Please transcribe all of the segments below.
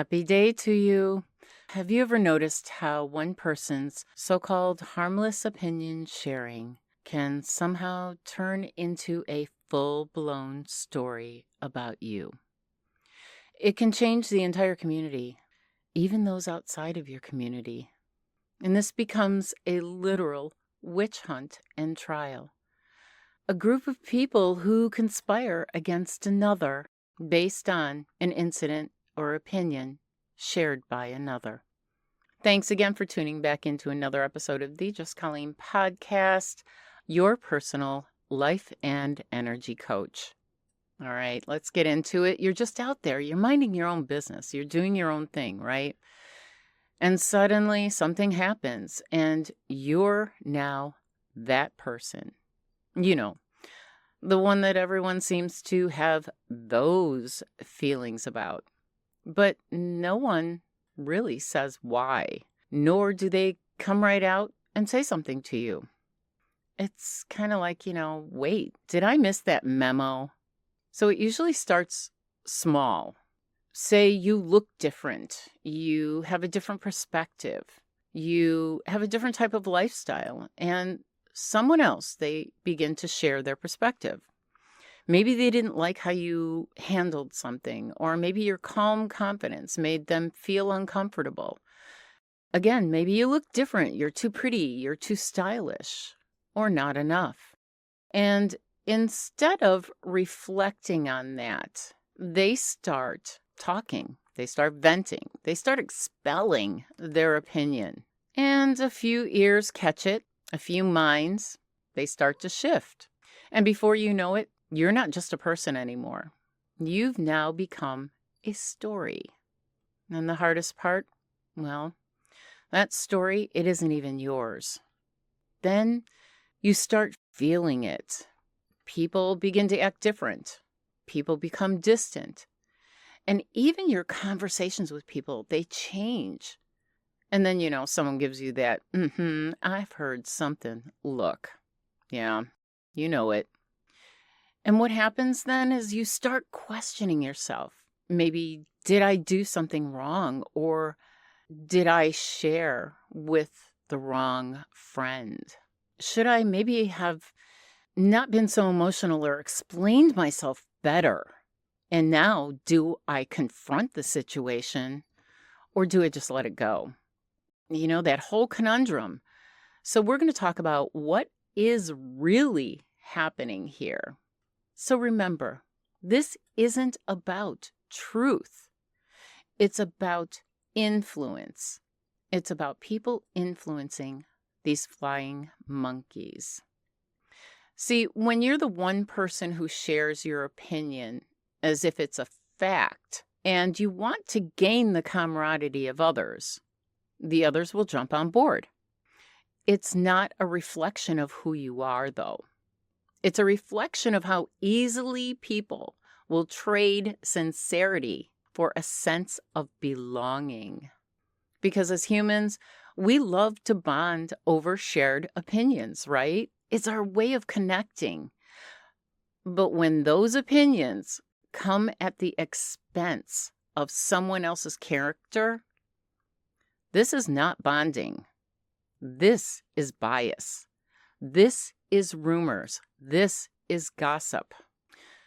Happy day to you. Have you ever noticed how one person's so-called harmless opinion sharing can somehow turn into a full-blown story about you? It can change the entire community, even those outside of your community. And this becomes a literal witch hunt and trial. A group of people who conspire against another based on an incident or opinion shared by another. Thanks again for tuning back into another episode of the Just Colleen podcast, your personal life and energy coach. All right, let's get into it. You're just out there. You're minding your own business. You're doing your own thing, right? And suddenly something happens and you're now that person. You know, the one that everyone seems to have those feelings about. But no one really says why, nor do they come right out and say something to you. It's kind of like, wait, did I miss that memo? So it usually starts small. Say you look different, you have a different perspective, you have a different type of lifestyle, and someone else, they begin to share their perspective. Maybe they didn't like how you handled something, or maybe your calm confidence made them feel uncomfortable. Again, maybe you look different, you're too pretty, you're too stylish, or not enough. And instead of reflecting on that, they start talking, they start venting, they start expelling their opinion. And a few ears catch it, a few minds, they start to shift. And before you know it, you're not just a person anymore. You've now become a story. And the hardest part, well, that story, it isn't even yours. Then you start feeling it. People begin to act different. People become distant. And even your conversations with people, they change. And then, someone gives you that, I've heard something look. Yeah, you know it. And what happens then is you start questioning yourself. Maybe, did I do something wrong? Or did I share with the wrong friend? Should I maybe have not been so emotional or explained myself better? And now, do I confront the situation or do I just let it go? That whole conundrum. So we're going to talk about what is really happening here. So remember, this isn't about truth. It's about influence. It's about people influencing these flying monkeys. See, when you're the one person who shares your opinion as if it's a fact, and you want to gain the camaraderie of others, the others will jump on board. It's not a reflection of who you are, though. It's a reflection of how easily people will trade sincerity for a sense of belonging. Because as humans, we love to bond over shared opinions, right? It's our way of connecting. But when those opinions come at the expense of someone else's character, this is not bonding. This is bias. This is rumors. This is gossip.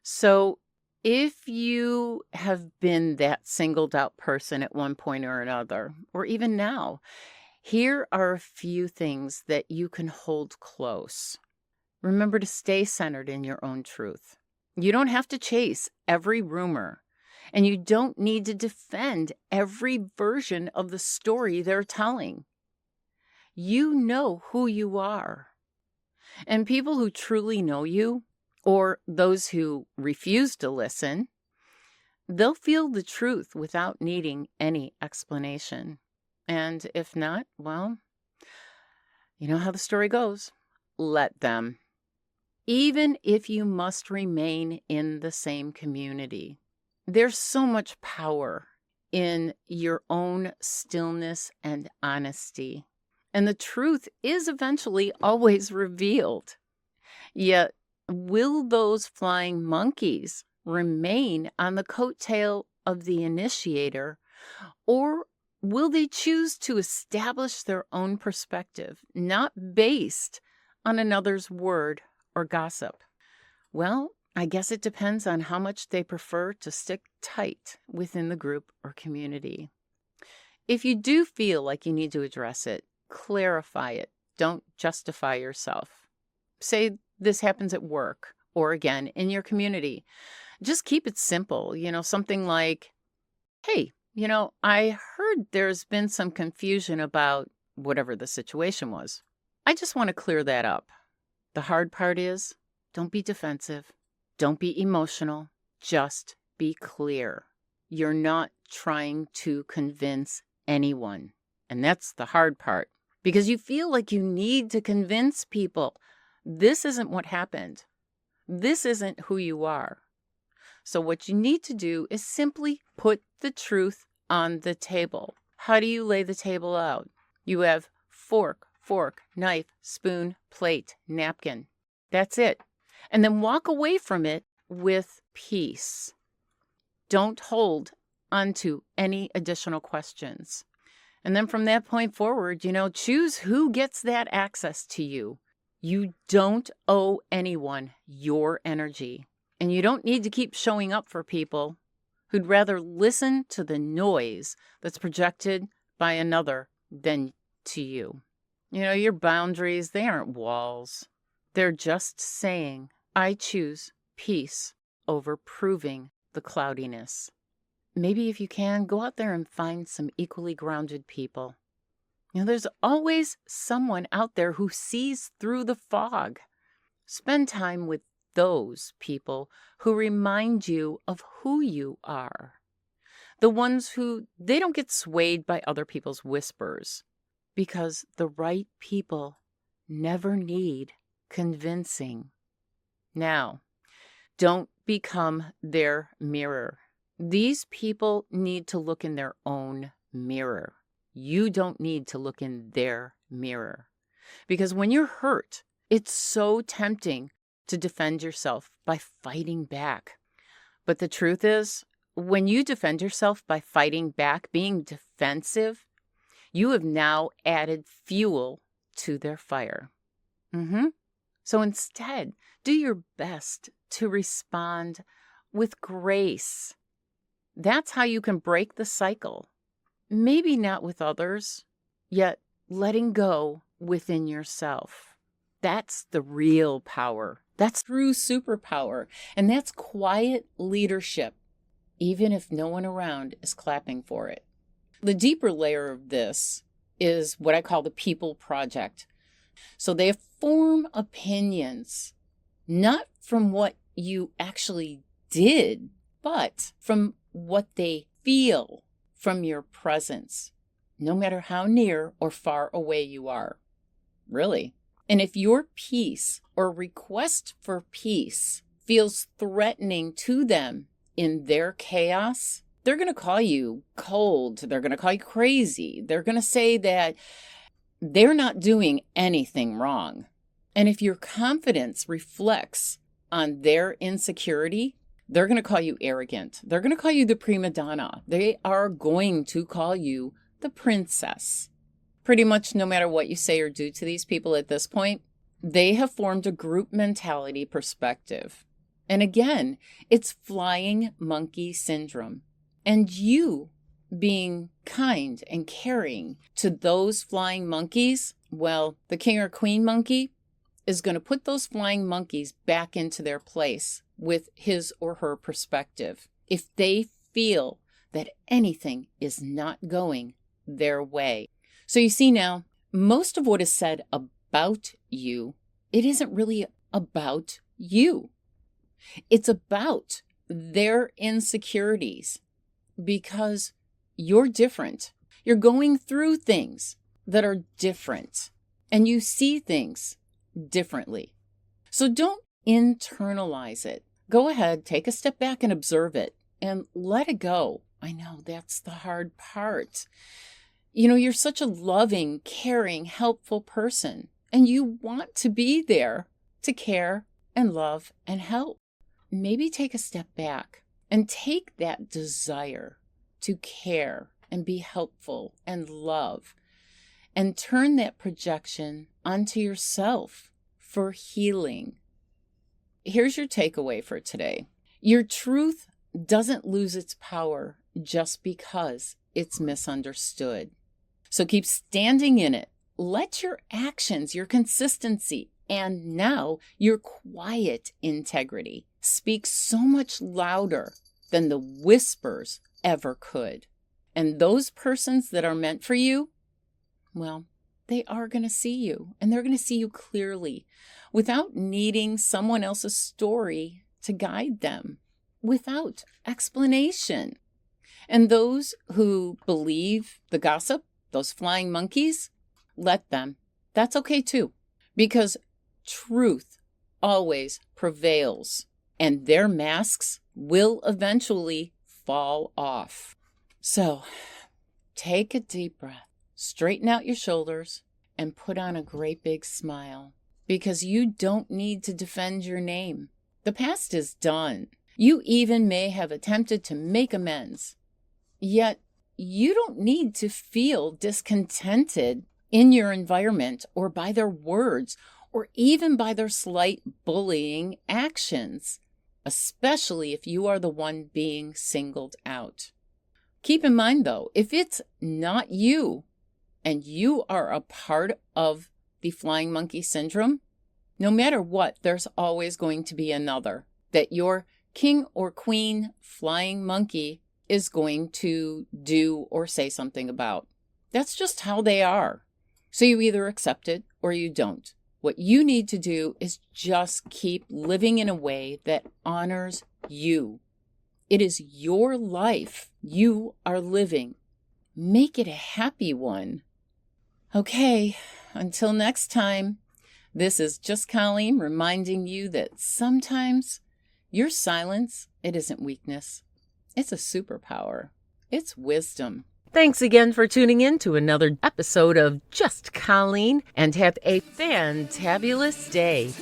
So if you have been that singled out person at one point or another, or even now, here are a few things that you can hold close. Remember to stay centered in your own truth. You don't have to chase every rumor, and you don't need to defend every version of the story they're telling. You know who you are. And people who truly know you, or those who refuse to listen, they'll feel the truth without needing any explanation. And if not, well, you know how the story goes. Let them. Even if you must remain in the same community, there's so much power in your own stillness and honesty. And the truth is eventually always revealed. Yet, will those flying monkeys remain on the coattail of the initiator Or will they choose to establish their own perspective, not based on another's word or gossip? Well, I guess it depends on how much they prefer to stick tight within the group or community. If you do feel like you need to address it, clarify it. Don't justify yourself. Say this happens at work or again in your community. Just keep it simple. Something like, hey, I heard there's been some confusion about whatever the situation was. I just want to clear that up. The hard part is, don't be defensive. Don't be emotional. Just be clear. You're not trying to convince anyone. And that's the hard part, because you feel like you need to convince people. This isn't what happened. This isn't who you are. So what you need to do is simply put the truth on the table. How do you lay the table out? You have fork, knife, spoon, plate, napkin. That's it. And then walk away from it with peace. Don't hold onto any additional questions. And then from that point forward, choose who gets that access to you. You don't owe anyone your energy. And you don't need to keep showing up for people who'd rather listen to the noise that's projected by another than to you. Your boundaries, they aren't walls. They're just saying, I choose peace over proving the cloudiness. Maybe if you can, go out there and find some equally grounded people. There's always someone out there who sees through the fog. Spend time with those people who remind you of who you are. The ones who they don't get swayed by other people's whispers, because the right people never need convincing. Now, don't become their mirror. These people need to look in their own mirror. You don't need to look in their mirror. Because when you're hurt, it's so tempting to defend yourself by fighting back. But the truth is, when you defend yourself by fighting back, being defensive, you have now added fuel to their fire. So instead, do your best to respond with grace. That's how you can break the cycle. Maybe not with others, yet letting go within yourself. That's the real power. That's true superpower. And that's quiet leadership, even if no one around is clapping for it. The deeper layer of this is what I call the people project. So they form opinions, not from what you actually did, but from what they feel from your presence, no matter how near or far away you are. Really. And if your peace or request for peace feels threatening to them in their chaos, they're going to call you cold. They're going to call you crazy. They're going to say that they're not doing anything wrong. And if your confidence reflects on their insecurity, they're going to call you arrogant. They're going to call you the prima donna. They are going to call you the princess. Pretty much no matter what you say or do to these people at this point, they have formed a group mentality perspective. And again, it's flying monkey syndrome. And you being kind and caring to those flying monkeys, well, the king or queen monkey is going to put those flying monkeys back into their place with his or her perspective if they feel that anything is not going their way. So you see now, most of what is said about you, it isn't really about you. It's about their insecurities, because you're different. You're going through things that are different, and you see things differently. So don't internalize it. Go ahead, take a step back and observe it and let it go. I know that's the hard part. You're such a loving, caring, helpful person, and you want to be there to care and love and help. Maybe take a step back and take that desire to care and be helpful and love, and turn that projection onto yourself for healing. Here's your takeaway for today. Your truth doesn't lose its power just because it's misunderstood. So keep standing in it. Let your actions, your consistency, and now your quiet integrity speak so much louder than the whispers ever could. And those persons that are meant for you, well, they are going to see you, and they're going to see you clearly without needing someone else's story to guide them, without explanation. And those who believe the gossip, those flying monkeys, let them. That's okay too, because truth always prevails, and their masks will eventually fall off. So take a deep breath, straighten out your shoulders, and put on a great big smile, because you don't need to defend your name. The past is done. You even may have attempted to make amends, yet you don't need to feel discontented in your environment or by their words or even by their slight bullying actions, especially if you are the one being singled out. Keep in mind, though, if it's not you and you are a part of the flying monkey syndrome, no matter what, there's always going to be another that your king or queen flying monkey is going to do or say something about. That's just how they are. So you either accept it or you don't. What you need to do is just keep living in a way that honors you. It is your life you are living. Make it a happy one. Okay, until next time, this is just Colleen reminding you that sometimes your silence, it isn't weakness. It's a superpower. It's wisdom. Thanks again for tuning in to another episode of Just Colleen, and have a fantabulous day.